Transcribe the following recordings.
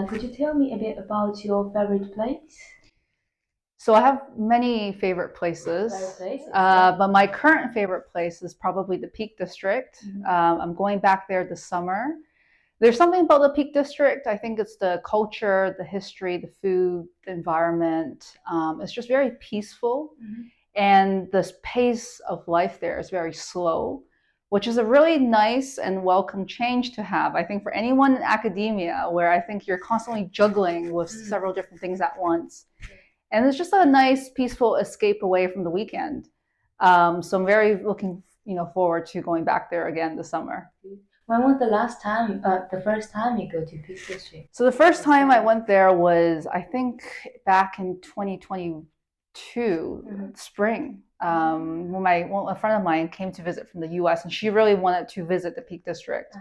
Could you tell me a bit about your favorite place? So I have many favorite places, but my current favorite place is probably the Peak District. I'm going back there this summer. There's something about the Peak District. I think it's the culture, the history, the food, the environment. It's just very peaceful, and the pace of life there is very slow, which is a really nice and welcome change to have. I think for anyone in academia, where I think you're constantly juggling with several different things at once. And it's just a nice, peaceful escape away from the weekend. So I'm very looking, forward to going back there again this summer. When was the first time you go to Peak District? So the first time I went there was, I think, back in 2022 spring. When a friend of mine came to visit from the U.S. and she really wanted to visit the Peak District.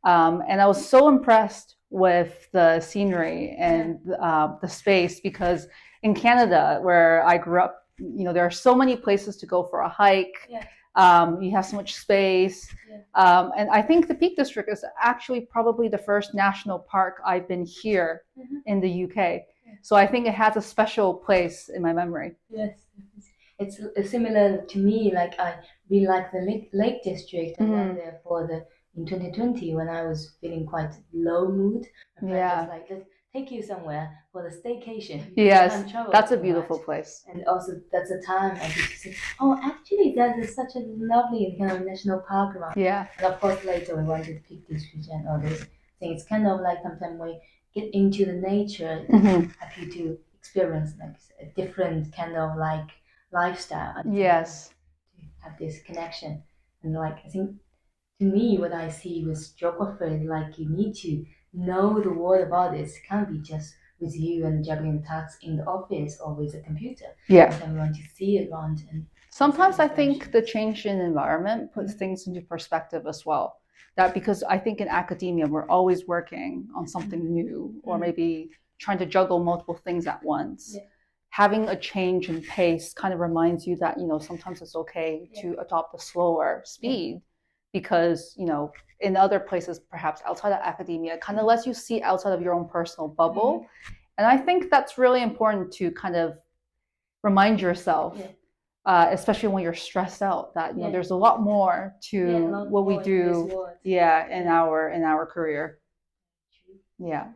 And I was so impressed with the scenery and the space, because in Canada, where I grew up, there are so many places to go for a hike. You have so much space. And I think the Peak District is actually probably the first national park I've been here in the UK. So I think it has a special place in my memory. Yes, it's similar to me. Like I really like the Lake District. I went there in 2020 when I was feeling quite low mood. My friend was like, let's take you somewhere for the staycation. Yes, that's a beautiful place. And also that's a time I get to say, oh, actually that is such a lovely kind of national park around. Yeah. And of course later we went to the Peak District and all those things. It's kind of like sometimes we get into the nature, happy to experience like a different kind of like lifestyle. Yes. To have this connection. And like I think to me what I see with geography is like you need to know the world about this. It can't be just with you and juggling tasks in the office or with a computer. Yeah. Sometimes we want to see it around. And sometimes I think the change in environment puts things into perspective as well. That because I think in academia we're always working on something new, or maybe trying to juggle multiple things at once. Having a change in pace kind of reminds you that sometimes it's okay to adopt a slower speed, because in other places, perhaps outside of academia, it kind of lets you see outside of your own personal bubble. And I think that's really important to kind of remind yourself, especially when you're stressed out, that there's a lot more to what we do, in our career. Yeah.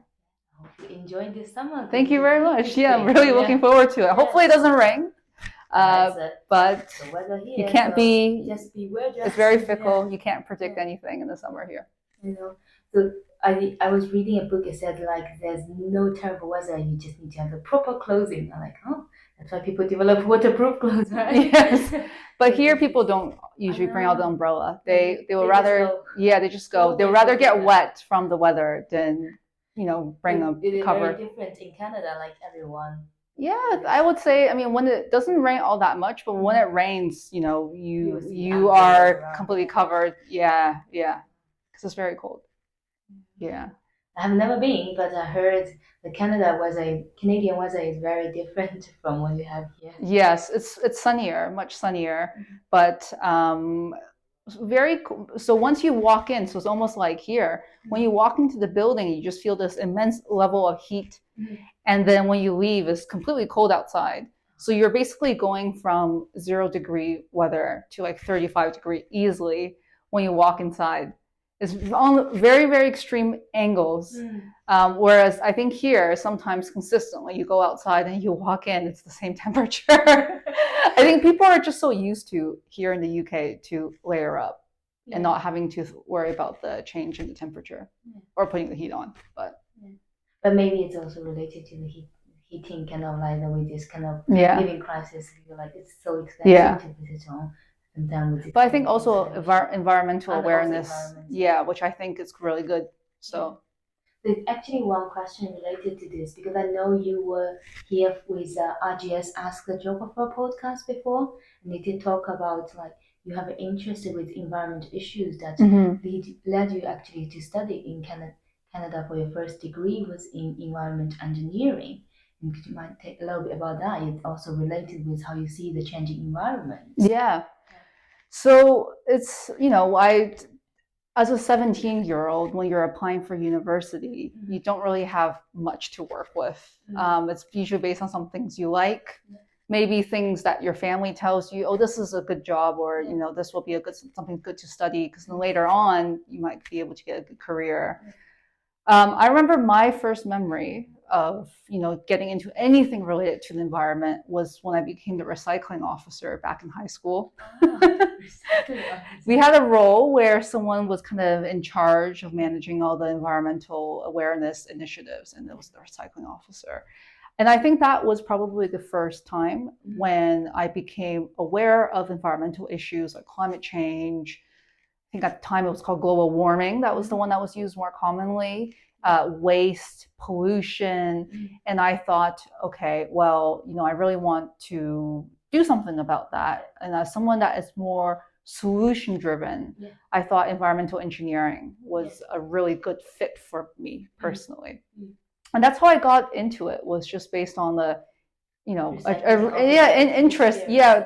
I hope you enjoyed this summer. Thank you very much. Yeah, I'm really looking forward to it. Hopefully it doesn't rain. But the weather here, you can't be. Just beware. It's very fickle. You can't predict anything in the summer here. So I was reading a book. It said like there's no terrible weather. You just need to have the proper clothing. I'm like, oh, that's why people develop waterproof clothes, right? Yes. But here people don't usually bring out the umbrella. They will rather they just go. They'll rather get wet from the weather than bring a cover. Very different in Canada, like everyone. Yeah, I would say. I mean, when it doesn't rain all that much, but when it rains, you are completely covered. Yeah, because it's very cold. Yeah. I have never been, but I heard the Canadian weather is very different from what you have here. Yes, it's sunnier, much sunnier, but very cool. So once you walk in, so it's almost like here, when you walk into the building, you just feel this immense level of heat. And then when you leave, it's completely cold outside. So you're basically going from 0-degree weather to like 35-degree easily when you walk inside. It's on very, very extreme angles. Whereas I think here, sometimes consistently, you go outside and you walk in, it's the same temperature. I think people are just so used to here in the UK to layer up and not having to worry about the change in the temperature or putting the heat on. But maybe it's also related to the heating kind of like with this kind of living crisis. I feel like it's so expensive to visit home. But I think also environmental awareness, which I think is really good. So there's actually one question related to this, because I know you were here with RGS Ask the Geographer podcast before, and you did talk about like you have an interest with environmental issues that led you actually to study in Canada for your first degree was in environment engineering. And could you mind take a little bit about that? It's also related with how you see the changing environment. Yeah. So it's as a 17-year-old, when you're applying for university, you don't really have much to work with. It's usually based on some things you like, maybe things that your family tells you, oh, this is a good job, or this will be a good something good to study, because then later on you might be able to get a good career. I remember my first memory of getting into anything related to the environment was when I became the recycling officer back in high school. We had a role where someone was kind of in charge of managing all the environmental awareness initiatives, and it was the recycling officer. And I think that was probably the first time when I became aware of environmental issues like climate change. I think at the time it was called global warming. That was the one that was used more commonly. Waste, pollution. And I thought, okay, well, I really want to do something about that. And as someone that is more solution driven, I thought environmental engineering was a really good fit for me personally. And that's how I got into it, was just based on the interest,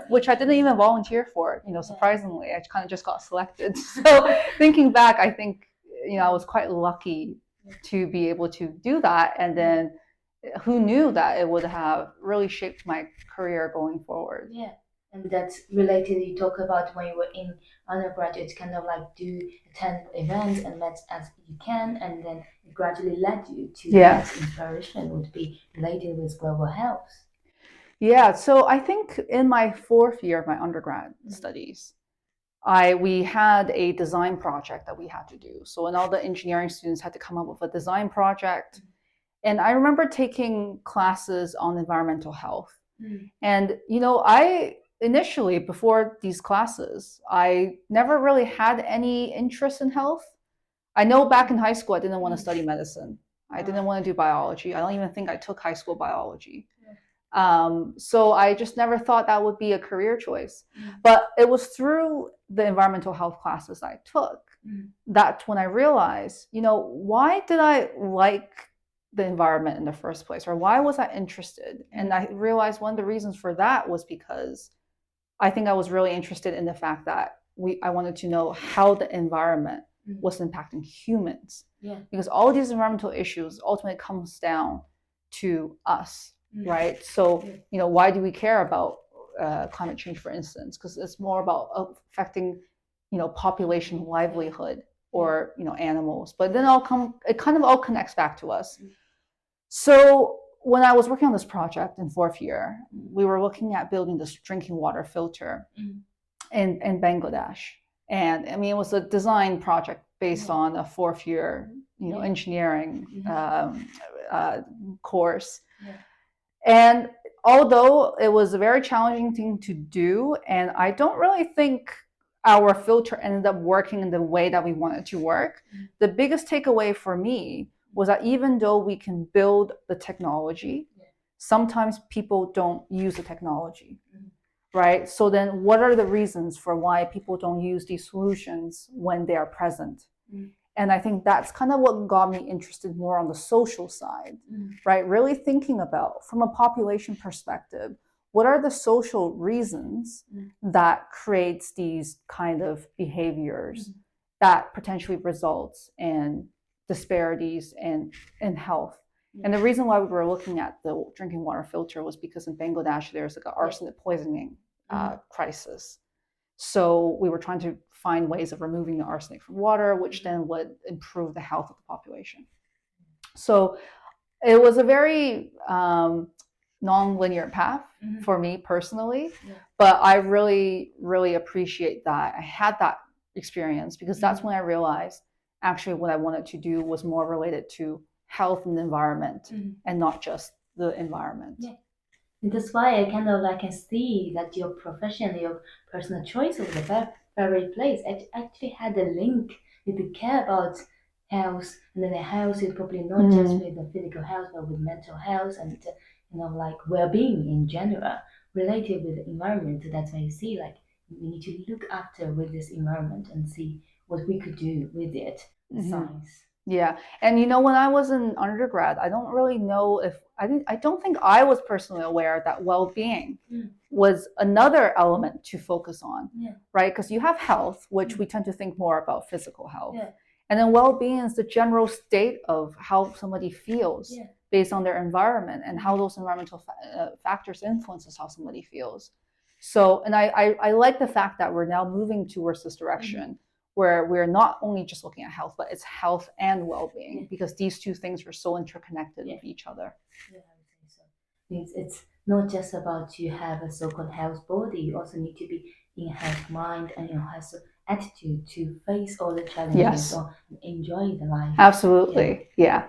which I didn't even volunteer for, surprisingly. I kind of just got selected. So thinking back, I think, I was quite lucky to be able to do that. And then who knew that it would have really shaped my career going forward. Yeah. And that's related, you talk about when you were in undergraduate, kind of like attend events and that's as you can, and then it gradually led you to that inspiration would be related with global health. Yeah, so I think in my fourth year of my undergrad studies, we had a design project that we had to do. So, and all the engineering students had to come up with a design project. And I remember taking classes on environmental health. And, I initially, before these classes, I never really had any interest in health. I know back in high school, I didn't want to study medicine. I didn't want to do biology. I don't even think I took high school biology. So I just never thought that would be a career choice. But it was through the environmental health classes I took that when I realized, why did I like the environment in the first place, or why was I interested? And I realized one of the reasons for that was because I think I was really interested in the fact that I wanted to know how the environment was impacting humans. Because all of these environmental issues ultimately comes down to us, right? So, why do we care about climate change, for instance? Because it's more about affecting, population livelihood or, animals. But then it kind of all connects back to us. So when I was working on this project in fourth year, we were looking at building this drinking water filter in Bangladesh. And I mean, it was a design project based on a fourth year, engineering course. And although it was a very challenging thing to do, and I don't really think our filter ended up working in the way that we wanted to work, the biggest takeaway for me was that even though we can build the technology, sometimes people don't use the technology, right? So then what are the reasons for why people don't use these solutions when they are present? And I think that's kind of what got me interested more on the social side, right? Really thinking about, from a population perspective, what are the social reasons that creates these kind of behaviors that potentially results in disparities in health. And the reason why we were looking at the drinking water filter was because in Bangladesh, there's like an arsenic poisoning crisis. So we were trying to find ways of removing the arsenic from water, which then would improve the health of the population. So it was a very non-linear path for me personally, but I really, really appreciate that I had that experience, because that's when I realized actually what I wanted to do was more related to health and the environment and not just the environment. And that's why I kind of like can see that your profession, your personal choice of the very place actually had a link with the care about health, and then the health is probably not just with the physical health, but with mental health and like well-being in general, related with the environment. So that's why you see like we need to look after with this environment and see what we could do with it. Science. Yeah. And when I was in undergrad, I don't really know if I don't think I was personally aware that well-being was another element to focus on, right? Because you have health, which we tend to think more about physical health. And then well-being is the general state of how somebody feels based on their environment and how those environmental factors influences how somebody feels. So, and I like the fact that we're now moving towards this direction where we're not only just looking at health, but it's health and well-being because these two things are so interconnected with each other. Yeah, I would say so. It's not just about you have a so-called health body. You also need to be in health mind and health attitude to face all the challenges or enjoy the life. Absolutely. Yeah.